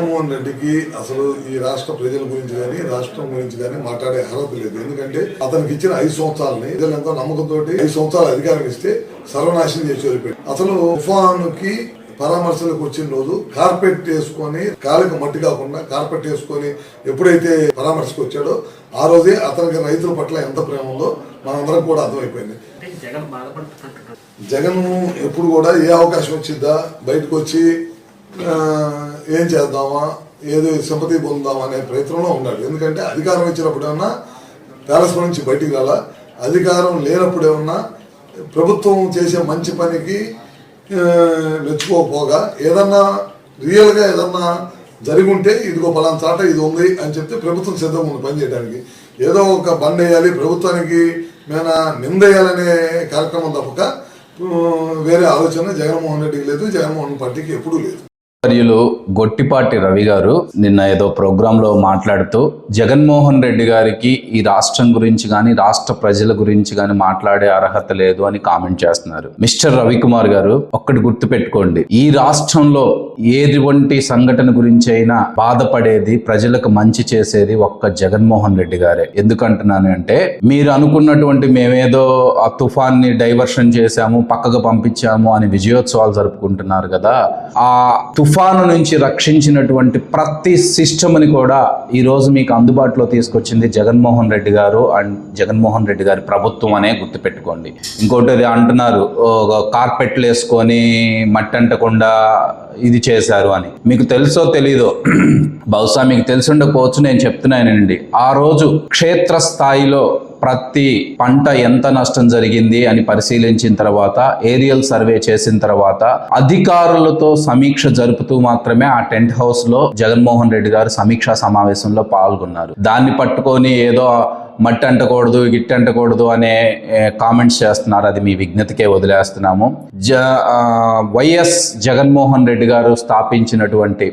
జగన్మోహన్ రెడ్డికి అసలు ఈ రాష్ట్ర ప్రజల గురించి కానీ రాష్ట్రం గురించి కానీ మాట్లాడే అర్హత లేదు. ఎందుకంటే అతనికి ఇచ్చిన 5 సంవత్సరాలని ప్రజలంతా నమ్మకంతో 5 సంవత్సరాలు అధికారం ఇస్తే సర్వనాశనం చేసి వదిలిపెట్టి అసలు తుఫానుకి పరామర్శలకు వచ్చిన రోజు కార్పెట్ వేసుకొని కాలికి మట్టి కాకుండా కార్పెట్ వేసుకొని ఎప్పుడైతే పరామర్శకు వచ్చాడో ఆ రోజే అతనికి రైతుల పట్ల ఎంత ప్రేమ ఉందో మనందరం కూడా అర్థమైపోయింది. జగన్ ఎప్పుడు కూడా ఏ అవకాశం వచ్చిద్దా బయటకు వచ్చి ఏం చేద్దామా ఏదో సింపతి పొందుదామా అనే ప్రయత్నంలో ఉన్నాడు. ఎందుకంటే అధికారం ఇచ్చినప్పుడు ఏమన్నా ప్యాలెస్ నుంచి బయటికి రాలా, అధికారం లేనప్పుడు ఏమన్నా ప్రభుత్వం చేసే మంచి పనికి మెచ్చుకోకపోగా ఏదన్నా రియల్గా ఏదన్నా జరిగి ఉంటే ఇదిగో పలానా చాట ఇది ఉంది అని చెప్తే ప్రభుత్వం సిద్ధంగా ఉంది పని చేయడానికి. ఏదో ఒక బండ్ వేయాలి ప్రభుత్వానికి మీద నిందేయాలనే కార్యక్రమం తప్పక వేరే ఆలోచన జగన్మోహన్ రెడ్డికి లేదు, జగన్మోహన్ పార్టీకి ఎప్పుడూ లేదు. వర్యులు గొట్టిపాటి రవి గారు నిన్న ఏదో ప్రోగ్రాంలో మాట్లాడుతూ జగన్మోహన్ రెడ్డి గారికి ఈ రాష్ట్రం గురించి కానీ రాష్ట్ర ప్రజల గురించి కానీ మాట్లాడే అర్హత లేదు అని కామెంట్ చేస్తున్నారు. మిస్టర్ రవికుమార్ గారు ఒక్కటి గుర్తుపెట్టుకోండి, ఈ రాష్ట్రంలో ఎటువంటి సంఘటన గురించి అయినా బాధపడేది ప్రజలకు మంచి చేసేది ఒక్క జగన్మోహన్ రెడ్డి గారే. ఎందుకంటున్నాను అంటే మీరు అనుకున్నటువంటి మేమేదో ఆ తుఫాన్ని డైవర్షన్ చేశాము పక్కకు పంపించాము అని విజయోత్సవాలు జరుపుకుంటున్నారు కదా, ఆ తుఫాను నుంచి రక్షించినటువంటి ప్రతి సిస్టమ్ని కూడా ఈరోజు మీకు అందుబాటులో తీసుకొచ్చింది జగన్మోహన్ రెడ్డి గారు అండ్ జగన్మోహన్ రెడ్డి గారి ప్రభుత్వం అనే గుర్తుపెట్టుకోండి. ఇంకోటి అది అంటున్నారు కార్పెట్లు వేసుకొని మట్టి అంటకుండా ఇది చేశారు అని. మీకు తెలుసో తెలీదో, బహుశా మీకు తెలిసి ఉండకపోవచ్చు, నేను చెప్తున్నానండి. ఆ రోజు క్షేత్రస్థాయిలో ప్రతి పంట ఎంత నష్టం జరిగింది అని పరిశీలించిన తర్వాత ఏరియల్ సర్వే చేసిన తర్వాత అధికారులతో సమీక్ష జరుపుతూ మాత్రమే ఆ టెంట్ హౌస్ లో జగన్మోహన్ రెడ్డి గారు సమీక్షా సమావేశంలో పాల్గొన్నారు. దాన్ని పట్టుకొని ఏదో మట్టి అంటకూడదు గిట్టి అంటకూడదు అనే కామెంట్స్ చేస్తున్నారు. అది మీ విజ్ఞతకే వదిలేస్తున్నాము. వైఎస్ జగన్మోహన్ రెడ్డి గారు స్థాపించినటువంటి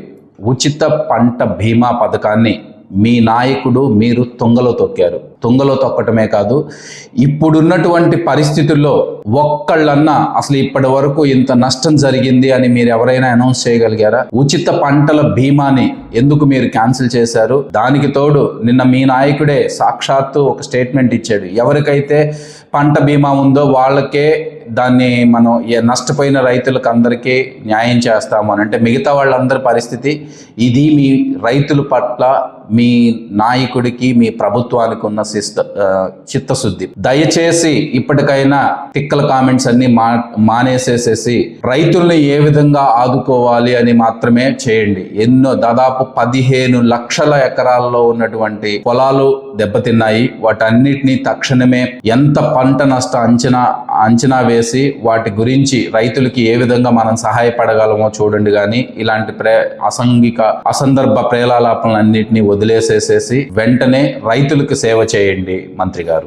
ఉచిత పంట బీమా పథకాన్ని మీ నాయకుడు మీరు తుంగలో తొక్కారు. తుంగలో తొక్కటమే కాదు, ఇప్పుడున్నటువంటి పరిస్థితుల్లో ఒక్కళ్ళన్నా అసలు ఇప్పటి వరకు ఇంత నష్టం జరిగింది అని మీరు ఎవరైనా అనౌన్స్ చేయగలిగారా? ఉచిత పంటల బీమాని ఎందుకు మీరు క్యాన్సిల్ చేశారు? దానికి తోడు నిన్న మీ నాయకుడే సాక్షాత్తు ఒక స్టేట్మెంట్ ఇచ్చాడు, ఎవరికైతే పంట బీమా ఉందో వాళ్ళకే దాన్ని మనం నష్టపోయిన రైతులకు అందరికీ న్యాయం చేస్తాము అని. అంటే మిగతా వాళ్ళందరి పరిస్థితి ఇది. మీ రైతుల పట్ల మీ నాయకుడికి మీ ప్రభుత్వానికి ఉన్న చిత్తశుద్ధి. దయచేసి ఇప్పటికైనా తిక్కల కామెంట్స్ అన్ని మానేసేసేసి రైతుల్ని ఏ విధంగా ఆదుకోవాలి అని మాత్రమే చేయండి. దాదాపు 15 లక్షల ఎకరాల్లో ఉన్నటువంటి పొలాలు దెబ్బతిన్నాయి. వాటన్నిటినీ తక్షణమే ఎంత పంట నష్ట అంచనా వేసి వాటి గురించి రైతులకి ఏ విధంగా మనం సహాయపడగలమో చూడండి. కానీ ఇలాంటి అసందర్భ ప్రేలాపనలన్నింటినీ వదిలేసేసేసి వెంటనే రైతులకు సేవ చేయండి మంత్రి గారు.